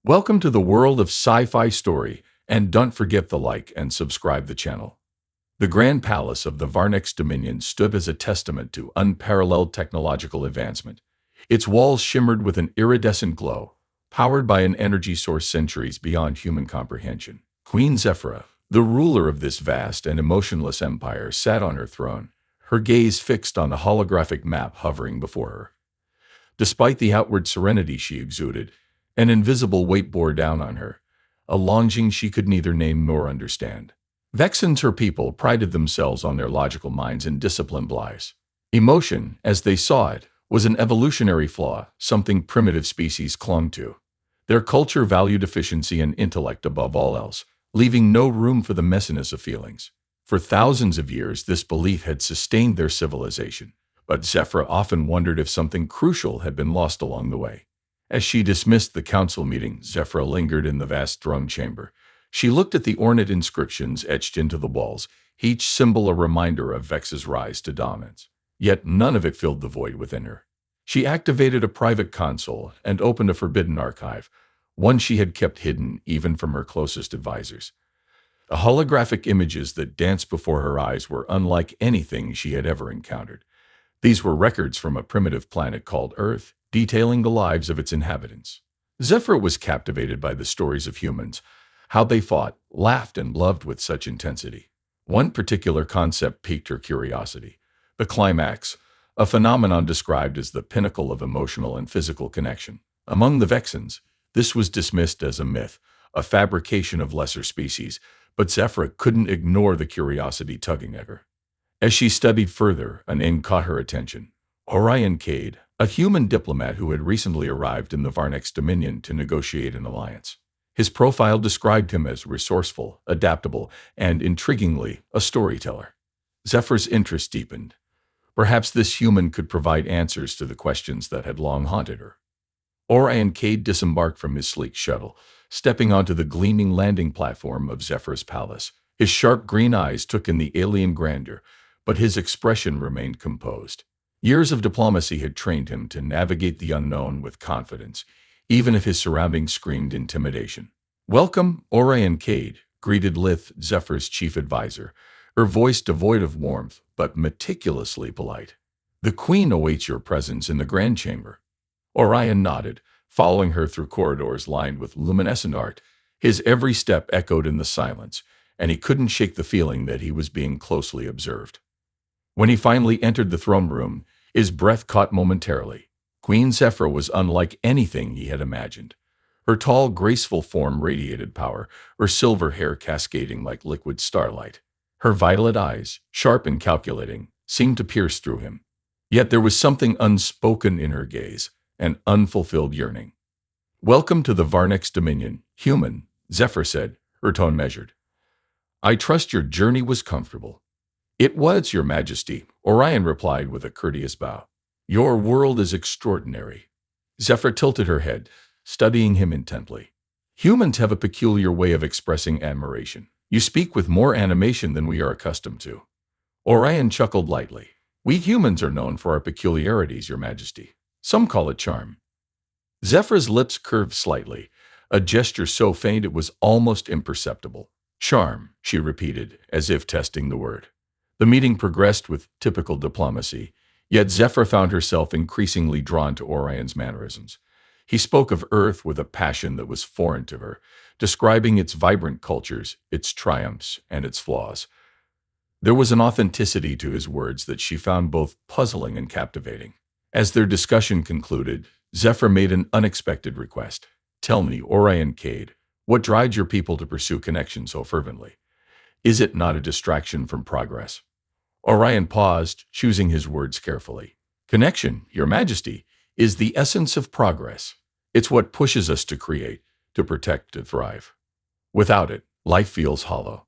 Welcome to the world of sci-fi story, and don't forget to like and subscribe the channel. The Grand Palace of the Varnex Dominion stood as a testament to unparalleled technological advancement. Its walls shimmered with an iridescent glow, powered by an energy source centuries beyond human comprehension. Queen Zephyra, the ruler of this vast and emotionless empire, sat on her throne, her gaze fixed on the holographic map hovering before her. Despite the outward serenity she exuded, an invisible weight bore down on her, a longing she could neither name nor understand. Vexens, her people, prided themselves on their logical minds and disciplined lives. Emotion, as they saw it, was an evolutionary flaw, something primitive species clung to. Their culture valued efficiency and intellect above all else, leaving no room for the messiness of feelings. For thousands of years, this belief had sustained their civilization, but Zephyra often wondered if something crucial had been lost along the way. As she dismissed the council meeting, Zephyra lingered in the vast throne chamber. She looked at the ornate inscriptions etched into the walls, each symbol a reminder of Vex's rise to dominance. Yet none of it filled the void within her. She activated a private console and opened a forbidden archive, one she had kept hidden even from her closest advisors. The holographic images that danced before her eyes were unlike anything she had ever encountered. These were records from a primitive planet called Earth, detailing the lives of its inhabitants. Zephyr was captivated by the stories of humans, how they fought, laughed, and loved with such intensity. One particular concept piqued her curiosity: the climax, a phenomenon described as the pinnacle of emotional and physical connection. Among the Vexens, this was dismissed as a myth, a fabrication of lesser species, but Zephyr couldn't ignore the curiosity tugging at her. As she studied further, a name caught her attention: Orion Cade, a human diplomat who had recently arrived in the Varnex Dominion to negotiate an alliance. His profile described him as resourceful, adaptable, and, intriguingly, a storyteller. Zephyr's interest deepened. Perhaps this human could provide answers to the questions that had long haunted her. Orion Cade disembarked from his sleek shuttle, stepping onto the gleaming landing platform of Zephyr's palace. His sharp green eyes took in the alien grandeur, but his expression remained composed. Years of diplomacy had trained him to navigate the unknown with confidence, even if his surroundings screamed intimidation. "Welcome, Orion Cade," greeted Lith, Zephyr's chief advisor, her voice devoid of warmth, but meticulously polite. "The Queen awaits your presence in the Grand Chamber." Orion nodded, following her through corridors lined with luminescent art. His every step echoed in the silence, and he couldn't shake the feeling that he was being closely observed. When he finally entered the throne room, his breath caught momentarily. Queen Zephyra was unlike anything he had imagined. Her tall, graceful form radiated power, her silver hair cascading like liquid starlight. Her violet eyes, sharp and calculating, seemed to pierce through him. Yet there was something unspoken in her gaze, an unfulfilled yearning. "Welcome to the Varnex Dominion, human," Zephyr said, her tone measured. "I trust your journey was comfortable." "It was, Your Majesty," Orion replied with a courteous bow. "Your world is extraordinary." Zephyr tilted her head, studying him intently. "Humans have a peculiar way of expressing admiration. You speak with more animation than we are accustomed to." Orion chuckled lightly. "We humans are known for our peculiarities, Your Majesty. Some call it charm." Zephyr's lips curved slightly, a gesture so faint it was almost imperceptible. "Charm," she repeated, as if testing the word. The meeting progressed with typical diplomacy, yet Zephyr found herself increasingly drawn to Orion's mannerisms. He spoke of Earth with a passion that was foreign to her, describing its vibrant cultures, its triumphs, and its flaws. There was an authenticity to his words that she found both puzzling and captivating. As their discussion concluded, Zephyr made an unexpected request. "Tell me, Orion Cade, what drives your people to pursue connection so fervently? Is it not a distraction from progress?" Orion paused, choosing his words carefully. "Connection, Your Majesty, is the essence of progress. It's what pushes us to create, to protect, to thrive. Without it, life feels hollow."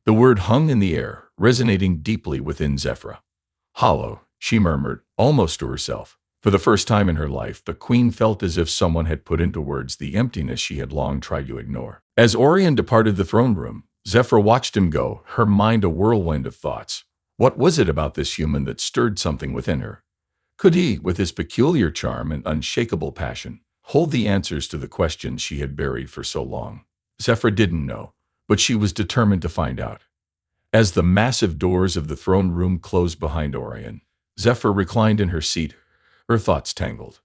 The word hung in the air, resonating deeply within Zephyra. "Hollow," she murmured, almost to herself. For the first time in her life, the Queen felt as if someone had put into words the emptiness she had long tried to ignore. As Orion departed the throne room, Zephyr watched him go, her mind a whirlwind of thoughts. What was it about this human that stirred something within her? Could he, with his peculiar charm and unshakable passion, hold the answers to the questions she had buried for so long? Zephyr didn't know, but she was determined to find out. As the massive doors of the throne room closed behind Orion, Zephyr reclined in her seat, her thoughts tangled.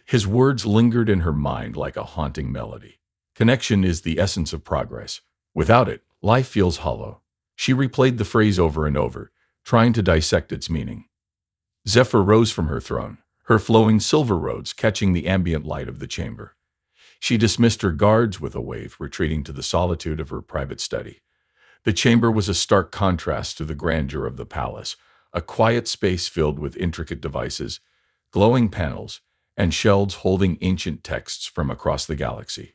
His words lingered in her mind like a haunting melody. Connection is the essence of progress. Without it, life feels hollow. She replayed the phrase over and over, trying to dissect its meaning. Zephyr rose from her throne, her flowing silver robes catching the ambient light of the chamber. She dismissed her guards with a wave, retreating to the solitude of her private study. The chamber was a stark contrast to the grandeur of the palace, a quiet space filled with intricate devices, glowing panels, and shelves holding ancient texts from across the galaxy.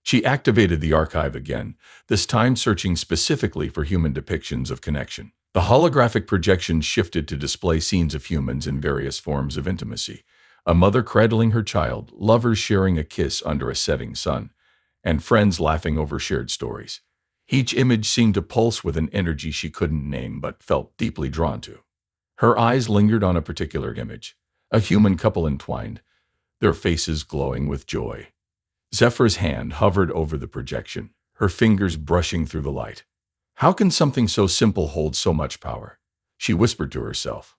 She activated the archive again, this time searching specifically for human depictions of connection. The holographic projection shifted to display scenes of humans in various forms of intimacy. A mother cradling her child, lovers sharing a kiss under a setting sun, and friends laughing over shared stories. Each image seemed to pulse with an energy she couldn't name but felt deeply drawn to. Her eyes lingered on a particular image, a human couple entwined, their faces glowing with joy. Zephyr's hand hovered over the projection, her fingers brushing through the light. How can something so simple hold so much power? She whispered to herself.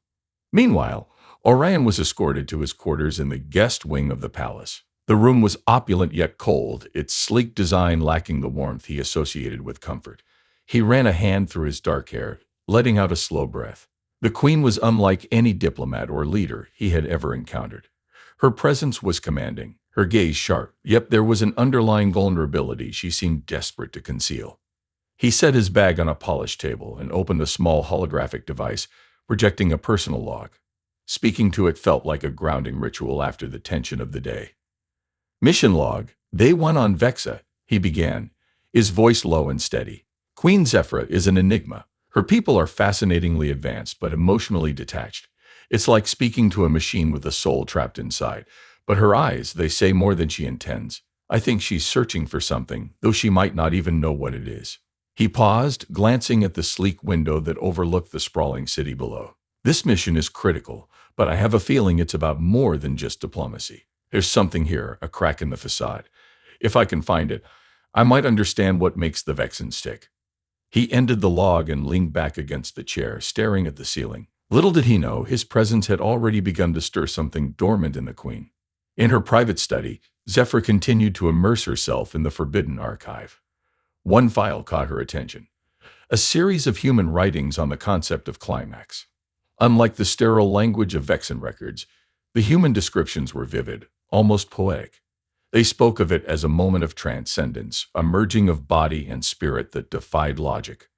Meanwhile, Orion was escorted to his quarters in the guest wing of the palace. The room was opulent yet cold, its sleek design lacking the warmth he associated with comfort. He ran a hand through his dark hair, letting out a slow breath. The queen was unlike any diplomat or leader he had ever encountered. Her presence was commanding, her gaze sharp, yet there was an underlying vulnerability she seemed desperate to conceal. He set his bag on a polished table and opened a small holographic device, projecting a personal log. Speaking to it felt like a grounding ritual after the tension of the day. Mission log, Day 1 on Vexa, he began, his voice low and steady. Queen Zephyr is an enigma. Her people are fascinatingly advanced but emotionally detached. It's like speaking to a machine with a soul trapped inside. But her eyes, they say more than she intends. I think she's searching for something, though she might not even know what it is. He paused, glancing at the sleek window that overlooked the sprawling city below. This mission is critical, but I have a feeling it's about more than just diplomacy. There's something here, a crack in the facade. If I can find it, I might understand what makes the Vexens tick. He ended the log and leaned back against the chair, staring at the ceiling. Little did he know, his presence had already begun to stir something dormant in the queen. In her private study, Zephyr continued to immerse herself in the forbidden archive. One file caught her attention. A series of human writings on the concept of climax. Unlike the sterile language of Vexen records, the human descriptions were vivid, almost poetic. They spoke of it as a moment of transcendence, a merging of body and spirit that defied logic.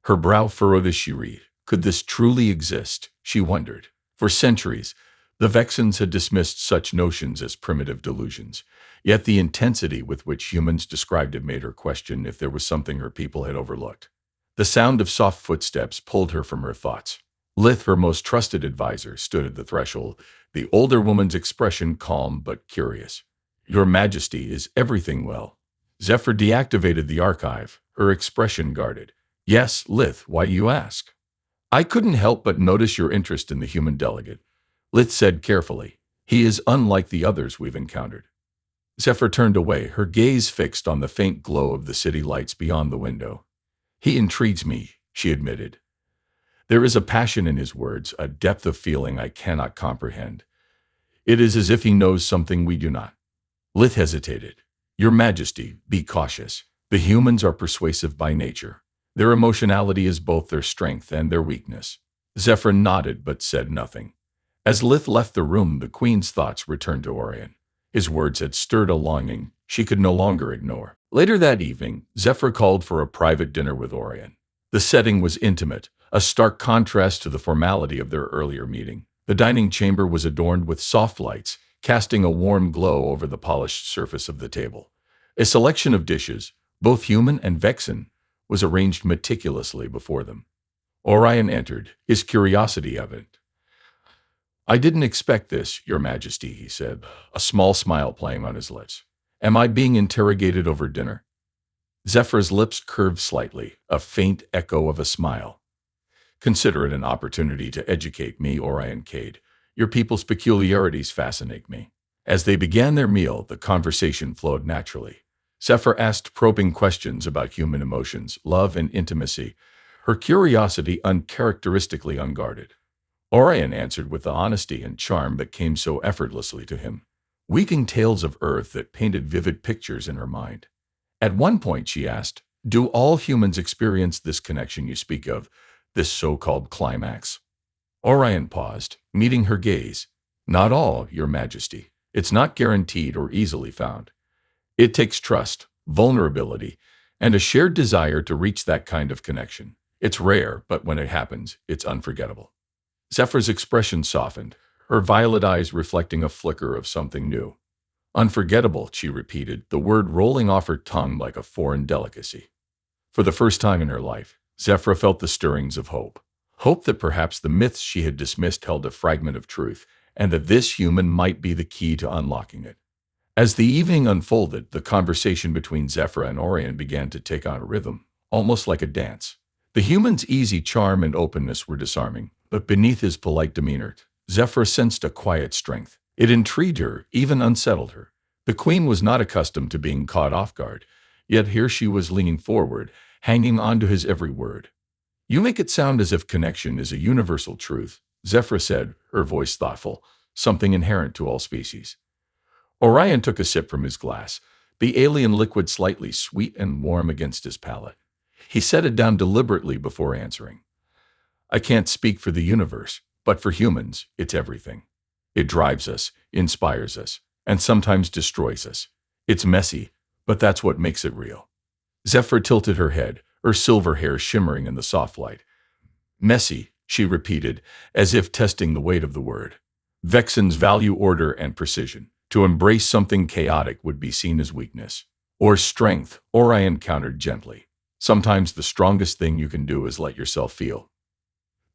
Her brow furrowed as she read. Could this truly exist? She wondered. For centuries, the Vexens had dismissed such notions as primitive delusions, yet the intensity with which humans described it made her question if there was something her people had overlooked. The sound of soft footsteps pulled her from her thoughts. Lith, her most trusted advisor, stood at the threshold, the older woman's expression calm but curious. Your Majesty, is everything well? Zephyr deactivated the archive, her expression guarded. Yes, Lith, why you ask? I couldn't help but notice your interest in the human delegate. Lith said carefully. He is unlike the others we've encountered. Zephyr turned away, her gaze fixed on the faint glow of the city lights beyond the window. He intrigues me, she admitted. There is a passion in his words, a depth of feeling I cannot comprehend. It is as if he knows something we do not. Lith hesitated. Your Majesty, be cautious. The humans are persuasive by nature. Their emotionality is both their strength and their weakness. Zephyr nodded but said nothing. As Lith left the room, the queen's thoughts returned to Orion. His words had stirred a longing she could no longer ignore. Later that evening, Zephyr called for a private dinner with Orion. The setting was intimate, a stark contrast to the formality of their earlier meeting. The dining chamber was adorned with soft lights, casting a warm glow over the polished surface of the table. A selection of dishes, both human and Vexen, was arranged meticulously before them. Orion entered, his curiosity evident. I didn't expect this, Your Majesty, he said, a small smile playing on his lips. Am I being interrogated over dinner? Zephyr's lips curved slightly, a faint echo of a smile. Consider it an opportunity to educate me, Orion Cade. Your people's peculiarities fascinate me. As they began their meal, the conversation flowed naturally. Zephyr asked probing questions about human emotions, love, and intimacy, her curiosity uncharacteristically unguarded. Orion answered with the honesty and charm that came so effortlessly to him, weaving tales of Earth that painted vivid pictures in her mind. At one point, she asked, "Do all humans experience this connection you speak of, this so-called climax?" Orion paused, meeting her gaze. "Not all, Your Majesty. It's not guaranteed or easily found. It takes trust, vulnerability, and a shared desire to reach that kind of connection. It's rare, but when it happens, it's unforgettable." Zephyr's expression softened, her violet eyes reflecting a flicker of something new. "Unforgettable," she repeated, the word rolling off her tongue like a foreign delicacy. For the first time in her life, Zephyr felt the stirrings of hope. Hope that perhaps the myths she had dismissed held a fragment of truth, and that this human might be the key to unlocking it. As the evening unfolded, the conversation between Zephyr and Orion began to take on a rhythm, almost like a dance. The human's easy charm and openness were disarming, but beneath his polite demeanor, Zephyr sensed a quiet strength. It intrigued her, even unsettled her. The queen was not accustomed to being caught off guard, yet here she was leaning forward, hanging on to his every word. "You make it sound as if connection is a universal truth," Zephyr said, her voice thoughtful, something inherent to all species. Orion took a sip from his glass, the alien liquid slightly sweet and warm against his palate. He set it down deliberately before answering. "I can't speak for the universe, but for humans, it's everything. It drives us, inspires us, and sometimes destroys us. It's messy, but that's what makes it real." Zephyr tilted her head, her silver hair shimmering in the soft light. "Messy," she repeated, as if testing the weight of the word. Vexens value order and precision. To embrace something chaotic would be seen as weakness. Or strength, Orion countered gently. "Sometimes the strongest thing you can do is let yourself feel."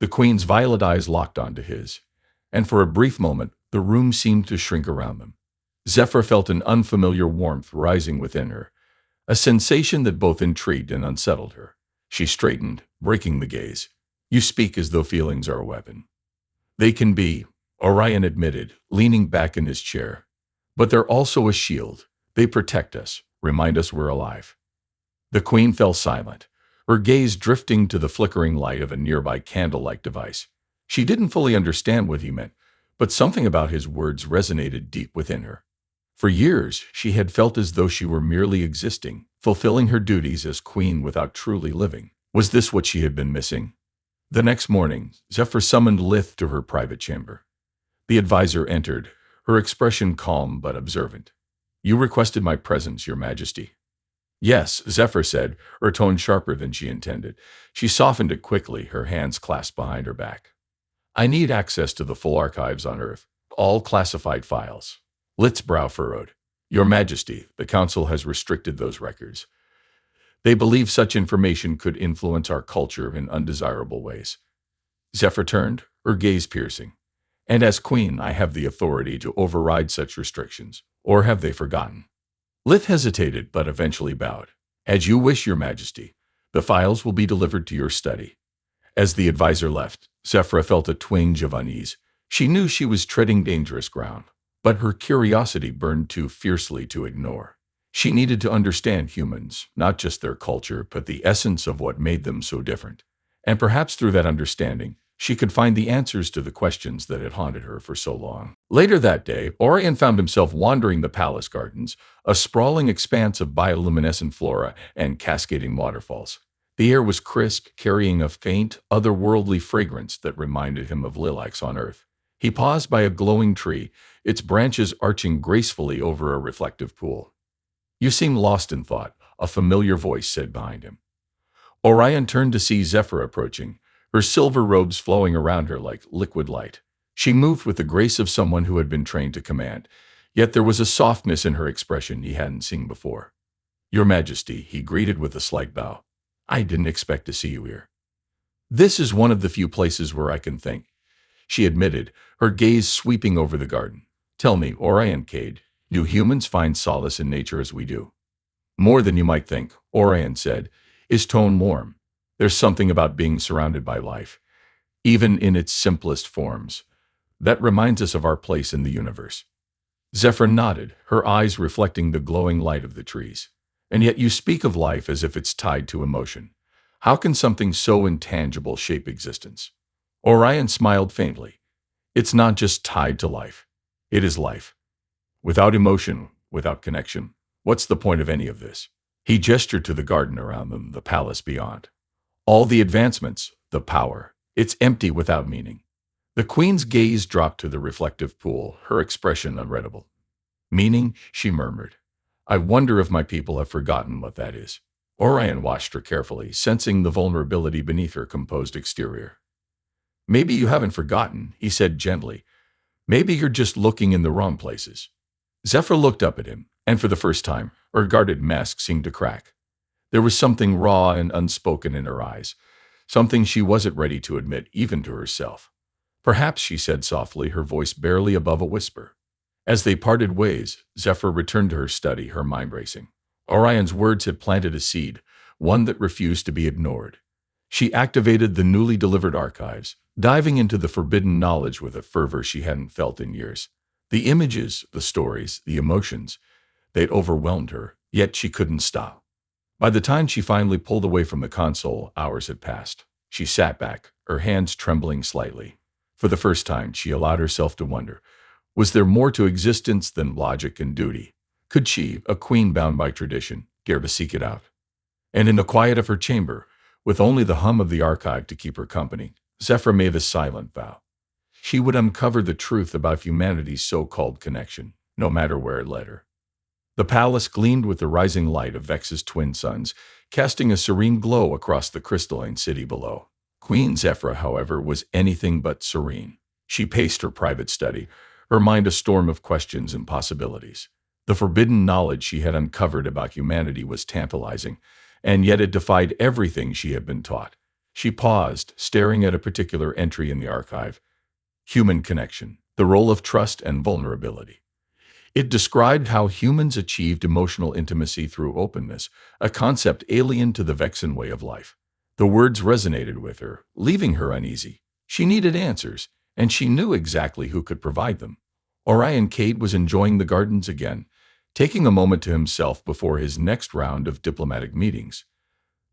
The queen's violet eyes locked onto his, and for a brief moment, the room seemed to shrink around them. Zephyr felt an unfamiliar warmth rising within her, a sensation that both intrigued and unsettled her. She straightened, breaking the gaze. "You speak as though feelings are a weapon." "They can be," Orion admitted, leaning back in his chair. "But they're also a shield. They protect us, remind us we're alive." The queen fell silent, her gaze drifting to the flickering light of a nearby candle-like device. She didn't fully understand what he meant, but something about his words resonated deep within her. For years, she had felt as though she were merely existing, fulfilling her duties as queen without truly living. Was this what she had been missing? The next morning, Zephyr summoned Lith to her private chamber. The advisor entered, her expression calm but observant. "You requested my presence, Your Majesty." "Yes," Zephyr said, her tone sharper than she intended. She softened it quickly, her hands clasped behind her back. "I need access to the full archives on Earth, all classified files." Lith's brow furrowed. "Your Majesty, the Council has restricted those records. They believe such information could influence our culture in undesirable ways." Zephyr turned, her gaze piercing. "And as queen, I have the authority to override such restrictions. Or have they forgotten?" Lith hesitated, but eventually bowed. "As you wish, Your Majesty. The files will be delivered to your study." As the advisor left, Zephyr felt a twinge of unease. She knew she was treading dangerous ground, but her curiosity burned too fiercely to ignore. She needed to understand humans, not just their culture, but the essence of what made them so different. And perhaps through that understanding, she could find the answers to the questions that had haunted her for so long. Later that day, Orion found himself wandering the palace gardens, a sprawling expanse of bioluminescent flora and cascading waterfalls. The air was crisp, carrying a faint, otherworldly fragrance that reminded him of lilacs on Earth. He paused by a glowing tree, its branches arching gracefully over a reflective pool. "You seem lost in thought," a familiar voice said behind him. Orion turned to see Zephyr approaching, her silver robes flowing around her like liquid light. She moved with the grace of someone who had been trained to command, yet there was a softness in her expression he hadn't seen before. "Your Majesty," he greeted with a slight bow. "I didn't expect to see you here." "This is one of the few places where I can think," she admitted, her gaze sweeping over the garden. "Tell me, Orion Cade, do humans find solace in nature as we do?" "More than you might think," Orion said, his tone warm. "There's something about being surrounded by life, even in its simplest forms, that reminds us of our place in the universe." Zephyr nodded, her eyes reflecting the glowing light of the trees. And yet you speak of life as if it's tied to emotion. How can something so intangible shape existence? Orion smiled faintly. It's not just tied to life. It is life. Without emotion, without connection, what's the point of any of this? He gestured to the garden around them, the palace beyond. All the advancements, the power, it's empty without meaning. The queen's gaze dropped to the reflective pool, her expression unreadable. Meaning, she murmured. I wonder if my people have forgotten what that is. Orion watched her carefully, sensing the vulnerability beneath her composed exterior. Maybe you haven't forgotten, he said gently. Maybe you're just looking in the wrong places. Zephyr looked up at him, and for the first time, her guarded mask seemed to crack. There was something raw and unspoken in her eyes, something she wasn't ready to admit even to herself. Perhaps, she said softly, her voice barely above a whisper. As they parted ways, Zephyr returned to her study, her mind racing. Orion's words had planted a seed, one that refused to be ignored. She activated the newly delivered archives, diving into the forbidden knowledge with a fervor she hadn't felt in years. The images, the stories, the emotions, they'd overwhelmed her, yet she couldn't stop. By the time she finally pulled away from the console, hours had passed. She sat back, her hands trembling slightly. For the first time, she allowed herself to wonder, was there more to existence than logic and duty? Could she, a queen bound by tradition, dare to seek it out? And in the quiet of her chamber, with only the hum of the archive to keep her company, Zephyr made a silent vow. She would uncover the truth about humanity's so-called connection, no matter where it led her. The palace gleamed with the rising light of Vex's twin suns, casting a serene glow across the crystalline city below. Queen Zephyr, however, was anything but serene. She paced her private study, her mind a storm of questions and possibilities. The forbidden knowledge she had uncovered about humanity was tantalizing, and yet it defied everything she had been taught. She paused, staring at a particular entry in the archive. Human connection, the role of trust and vulnerability. It described how humans achieved emotional intimacy through openness, a concept alien to the Vexen way of life. The words resonated with her, leaving her uneasy. She needed answers, and she knew exactly who could provide them. Orion Cade was enjoying the gardens again, taking a moment to himself before his next round of diplomatic meetings.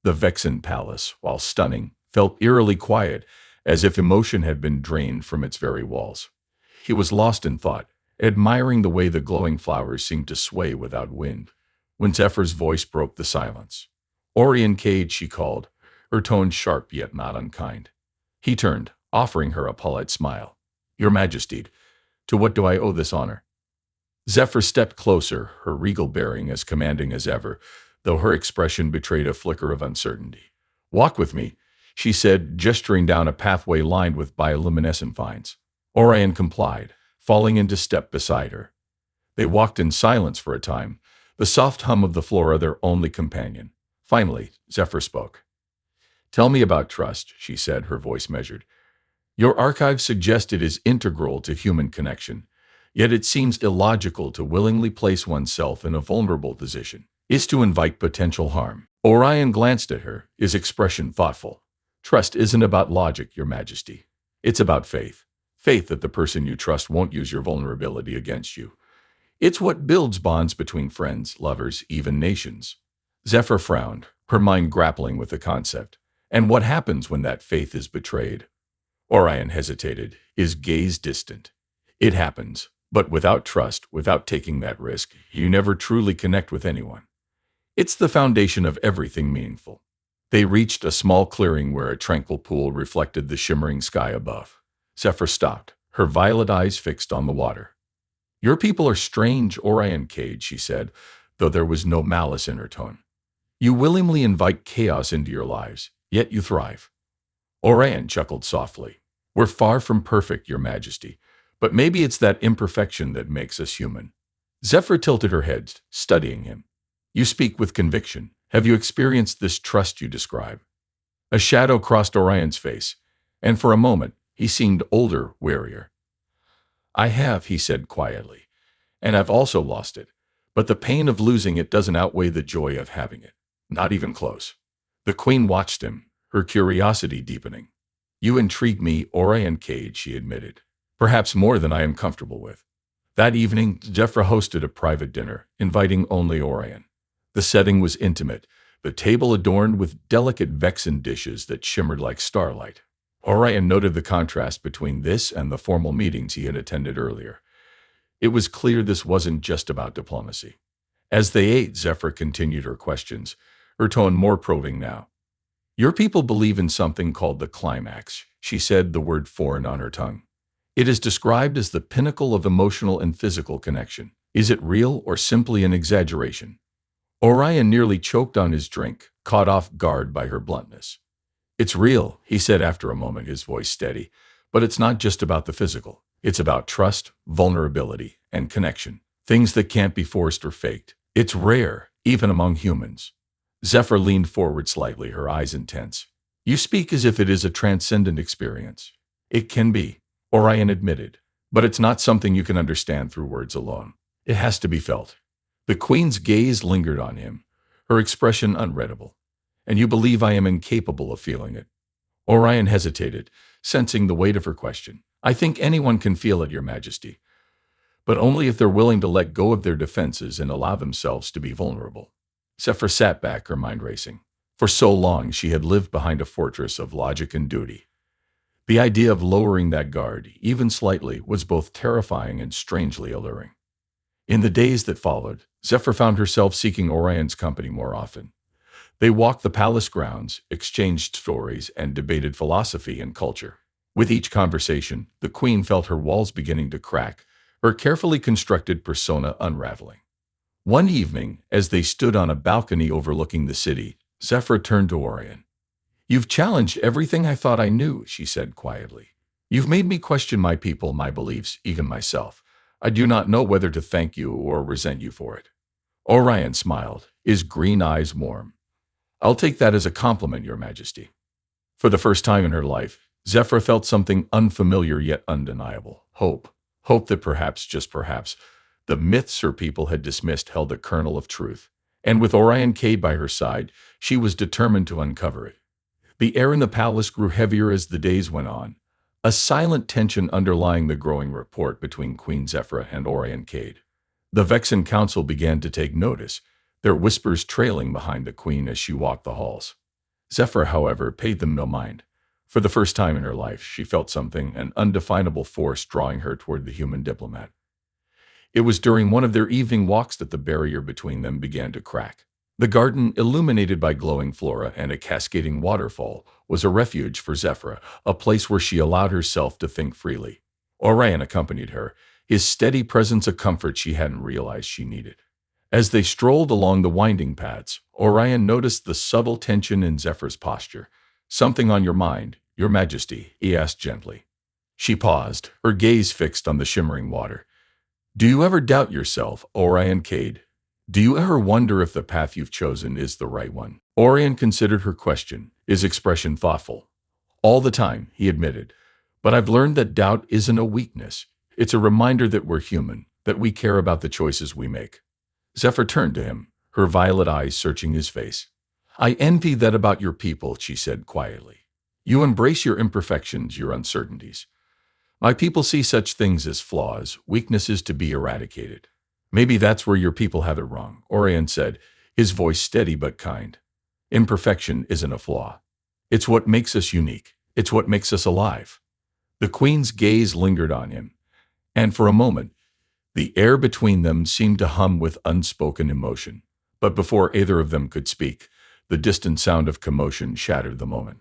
The Vexen Palace, while stunning, felt eerily quiet, as if emotion had been drained from its very walls. He was lost in thought, admiring the way the glowing flowers seemed to sway without wind, when Zephyr's voice broke the silence. Orion Cade, she called, her tone sharp yet not unkind. He turned, offering her a polite smile. Your Majesty, to what do I owe this honor? Zephyr stepped closer, her regal bearing as commanding as ever, though her expression betrayed a flicker of uncertainty. Walk with me, she said, gesturing down a pathway lined with bioluminescent vines. Orion complied, falling into step beside her. They walked in silence for a time, the soft hum of the flora their only companion. Finally, Zephyr spoke. Tell me about trust, she said, her voice measured. Your archive suggests it is integral to human connection, yet it seems illogical to willingly place oneself in a vulnerable position. Is to invite potential harm. Orion glanced at her, his expression thoughtful. Trust isn't about logic, Your Majesty. It's about faith. Faith that the person you trust won't use your vulnerability against you. It's what builds bonds between friends, lovers, even nations. Zephyr frowned, her mind grappling with the concept. And what happens when that faith is betrayed? Orion hesitated, his gaze distant. It happens, but without trust, without taking that risk, you never truly connect with anyone. It's the foundation of everything meaningful. They reached a small clearing where a tranquil pool reflected the shimmering sky above. Zephyr stopped, her violet eyes fixed on the water. Your people are strange, Orion Cade, she said, though there was no malice in her tone. You willingly invite chaos into your lives, yet you thrive. Orion chuckled softly. We're far from perfect, Your Majesty, but maybe it's that imperfection that makes us human. Zephyr tilted her head, studying him. You speak with conviction. Have you experienced this trust you describe? A shadow crossed Orion's face, and for a moment, he seemed older, warier. I have, he said quietly, and I've also lost it, but the pain of losing it doesn't outweigh the joy of having it. Not even close. The queen watched him, her curiosity deepening. You intrigue me, Orion Cade, she admitted. Perhaps more than I am comfortable with. That evening, Zephyr hosted a private dinner, inviting only Orion. The setting was intimate, the table adorned with delicate Vexen dishes that shimmered like starlight. Orion noted the contrast between this and the formal meetings he had attended earlier. It was clear this wasn't just about diplomacy. As they ate, Zephyr continued her questions, her tone more probing now. Your people believe in something called the climax, she said, the word foreign on her tongue. It is described as the pinnacle of emotional and physical connection. Is it real or simply an exaggeration? Orion nearly choked on his drink, caught off guard by her bluntness. It's real, he said after a moment, his voice steady, but it's not just about the physical. It's about trust, vulnerability, and connection. Things that can't be forced or faked. It's rare, even among humans. Zephyr leaned forward slightly, her eyes intense. You speak as if it is a transcendent experience. It can be, Orion admitted, but it's not something you can understand through words alone. It has to be felt. The Queen's gaze lingered on him, her expression unreadable. And you believe I am incapable of feeling it? Orion hesitated, sensing the weight of her question. I think anyone can feel it, Your Majesty, but only if they're willing to let go of their defenses and allow themselves to be vulnerable. Zephyr sat back, her mind racing. For so long, she had lived behind a fortress of logic and duty. The idea of lowering that guard, even slightly, was both terrifying and strangely alluring. In the days that followed, Zephyr found herself seeking Orion's company more often. They walked the palace grounds, exchanged stories, and debated philosophy and culture. With each conversation, the Queen felt her walls beginning to crack, her carefully constructed persona unraveling. One evening, as they stood on a balcony overlooking the city, Zephyr turned to Orion. You've challenged everything I thought I knew, she said quietly. You've made me question my people, my beliefs, even myself. I do not know whether to thank you or resent you for it. Orion smiled, his green eyes warm. I'll take that as a compliment, Your Majesty. For the first time in her life, Zephyr felt something unfamiliar yet undeniable. Hope. Hope that perhaps, just perhaps, the myths her people had dismissed held a kernel of truth. And with Orion Cade by her side, she was determined to uncover it. The air in the palace grew heavier as the days went on, a silent tension underlying the growing rapport between Queen Zephyr and Orion Cade. The Vexen Council began to take notice, their whispers trailing behind the Queen as she walked the halls. Zephyr, however, paid them no mind. For the first time in her life, she felt something, an undefinable force drawing her toward the human diplomat. It was during one of their evening walks that the barrier between them began to crack. The garden, illuminated by glowing flora and a cascading waterfall, was a refuge for Zephyr, a place where she allowed herself to think freely. Orion accompanied her, his steady presence a comfort she hadn't realized she needed. As they strolled along the winding paths, Orion noticed the subtle tension in Zephyr's posture. Something on your mind, Your Majesty, he asked gently. She paused, her gaze fixed on the shimmering water. Do you ever doubt yourself, Orion Cade? Do you ever wonder if the path you've chosen is the right one? Orion considered her question, his expression thoughtful. All the time, he admitted. But I've learned that doubt isn't a weakness. It's a reminder that we're human, that we care about the choices we make. Zephyr turned to him, her violet eyes searching his face. I envy that about your people, she said quietly. You embrace your imperfections, your uncertainties. My people see such things as flaws, weaknesses to be eradicated. Maybe that's where your people have it wrong, Orion said, his voice steady but kind. Imperfection isn't a flaw. It's what makes us unique. It's what makes us alive. The Queen's gaze lingered on him, and for a moment, the air between them seemed to hum with unspoken emotion. But before either of them could speak, the distant sound of commotion shattered the moment.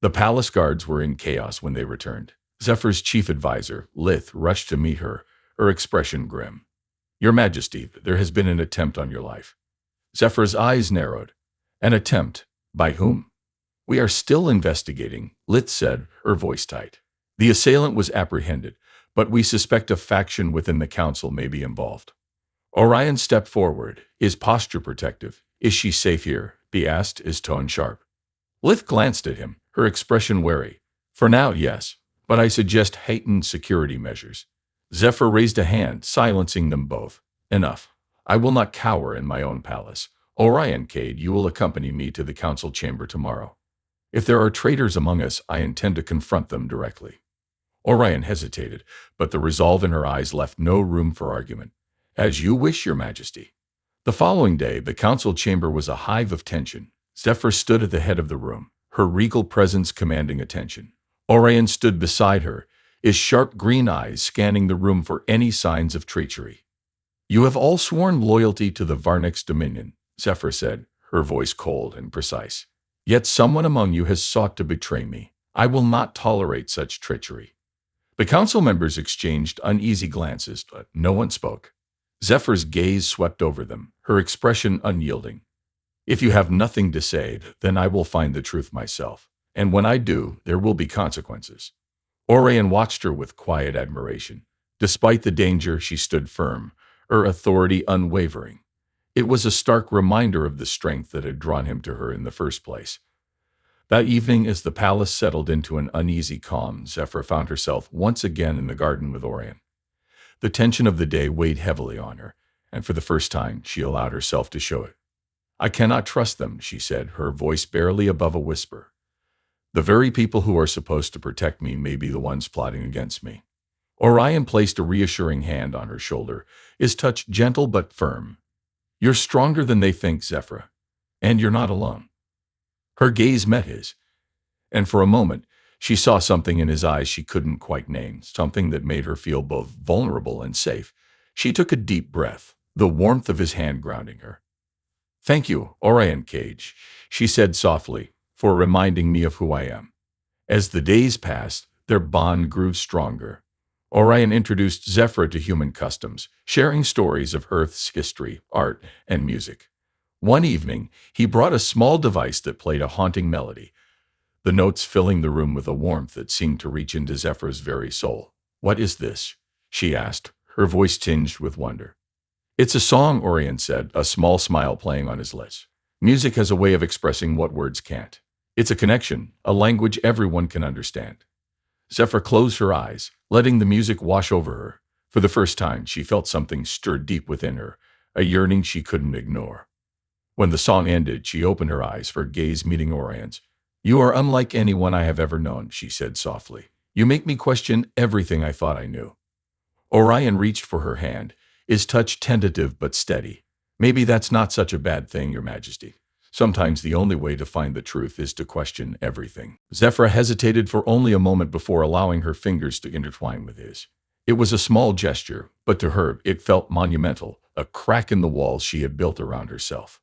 The palace guards were in chaos when they returned. Zephyr's chief advisor, Lith, rushed to meet her, her expression grim. Your Majesty, there has been an attempt on your life. Zephyr's eyes narrowed. An attempt? By whom? We are still investigating, Lith said, her voice tight. The assailant was apprehended, but we suspect a faction within the council may be involved. Orion stepped forward, his posture protective. Is she safe here? He asked, his tone sharp. Lith glanced at him, her expression wary. For now, yes, but I suggest heightened security measures. Zephyr raised a hand, silencing them both. Enough. I will not cower in my own palace. Orion Cade, you will accompany me to the council chamber tomorrow. If there are traitors among us, I intend to confront them directly. Orion hesitated, but the resolve in her eyes left no room for argument. As you wish, Your Majesty. The following day, the council chamber was a hive of tension. Zephyr stood at the head of the room, her regal presence commanding attention. Orion stood beside her, his sharp green eyes scanning the room for any signs of treachery. You have all sworn loyalty to the Varnix Dominion, Zephyr said, her voice cold and precise. Yet someone among you has sought to betray me. I will not tolerate such treachery. The council members exchanged uneasy glances, but no one spoke. Zephyr's gaze swept over them, her expression unyielding. If you have nothing to say, then I will find the truth myself. And when I do, there will be consequences. Orion watched her with quiet admiration. Despite the danger, she stood firm, her authority unwavering. It was a stark reminder of the strength that had drawn him to her in the first place. That evening, as the palace settled into an uneasy calm, Zephyr found herself once again in the garden with Orion. The tension of the day weighed heavily on her, and for the first time, she allowed herself to show it. I cannot trust them, she said, her voice barely above a whisper. The very people who are supposed to protect me may be the ones plotting against me. Orion placed a reassuring hand on her shoulder, his touch gentle but firm. You're stronger than they think, Zephyr, and you're not alone. Her gaze met his, and for a moment, she saw something in his eyes she couldn't quite name, something that made her feel both vulnerable and safe. She took a deep breath, the warmth of his hand grounding her. Thank you, Orion Cage, she said softly, for reminding me of who I am. As the days passed, their bond grew stronger. Orion introduced Zephyr to human customs, sharing stories of Earth's history, art, and music. One evening, he brought a small device that played a haunting melody, the notes filling the room with a warmth that seemed to reach into Zephyr's very soul. What is this? She asked, her voice tinged with wonder. It's a song, Orion said, a small smile playing on his lips. Music has a way of expressing what words can't. It's a connection, a language everyone can understand. Zephyr closed her eyes, letting the music wash over her. For the first time, she felt something stir deep within her, a yearning she couldn't ignore. When the song ended, she opened her eyes, her gaze meeting Orion's. You are unlike anyone I have ever known, she said softly. You make me question everything I thought I knew. Orion reached for her hand, his touch tentative but steady. Maybe that's not such a bad thing, Your Majesty. Sometimes the only way to find the truth is to question everything. Zephyr hesitated for only a moment before allowing her fingers to intertwine with his. It was a small gesture, but to her it felt monumental, a crack in the walls she had built around herself.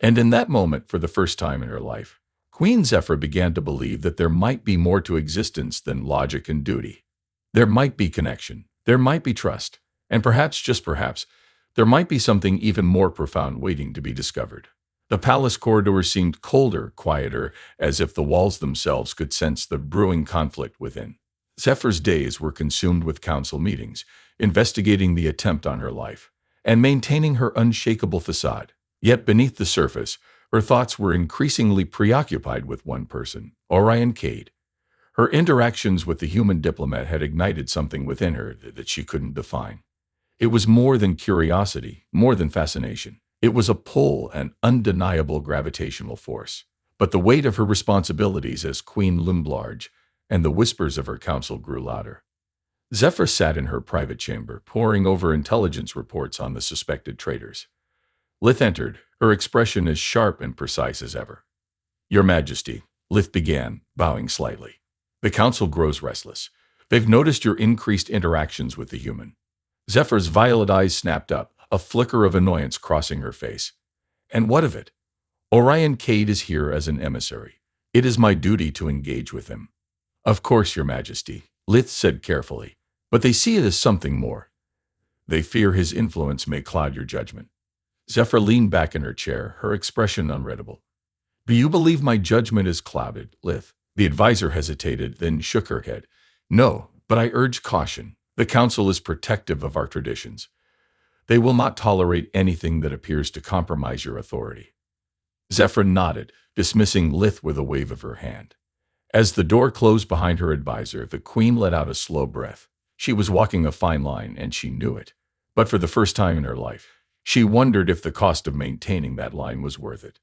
And in that moment, for the first time in her life, Queen Zephyr began to believe that there might be more to existence than logic and duty. There might be connection, there might be trust, and perhaps, just perhaps, there might be something even more profound waiting to be discovered. The palace corridors seemed colder, quieter, as if the walls themselves could sense the brewing conflict within. Zephyr's days were consumed with council meetings, investigating the attempt on her life, and maintaining her unshakable facade. Yet beneath the surface, her thoughts were increasingly preoccupied with one person, Orion Cade. Her interactions with the human diplomat had ignited something within her that she couldn't define. It was more than curiosity, more than fascination. It was a pull, an undeniable gravitational force. But the weight of her responsibilities as Queen loomed large, and the whispers of her council grew louder. Zephyr sat in her private chamber, poring over intelligence reports on the suspected traitors. Lith entered, her expression as sharp and precise as ever. Your Majesty, Lith began, bowing slightly. The council grows restless. They've noticed your increased interactions with the human. Zephyr's violet eyes snapped up, a flicker of annoyance crossing her face. And what of it? Orion Cade is here as an emissary. It is my duty to engage with him. Of course, Your Majesty, Lith said carefully, but they see it as something more. They fear his influence may cloud your judgment. Zephyr leaned back in her chair, her expression unreadable. Do you believe my judgment is clouded, Lith? The advisor hesitated, then shook her head. No, but I urge caution. The council is protective of our traditions. They will not tolerate anything that appears to compromise your authority. Zephyr nodded, dismissing Lith with a wave of her hand. As the door closed behind her advisor, the queen let out a slow breath. She was walking a fine line, and she knew it. But for the first time in her life, she wondered if the cost of maintaining that line was worth it.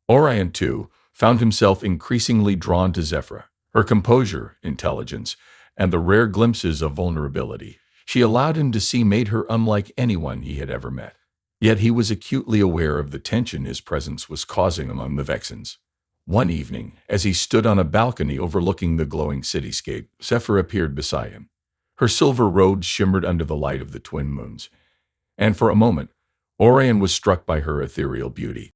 Orion, too, found himself increasingly drawn to Zephyr. Her composure, intelligence, and the rare glimpses of vulnerability she allowed him to see made her unlike anyone he had ever met. Yet he was acutely aware of the tension his presence was causing among the Vexans. One evening, as he stood on a balcony overlooking the glowing cityscape, Zephyr appeared beside him. Her silver robes shimmered under the light of the twin moons, and for a moment, Orion was struck by her ethereal beauty.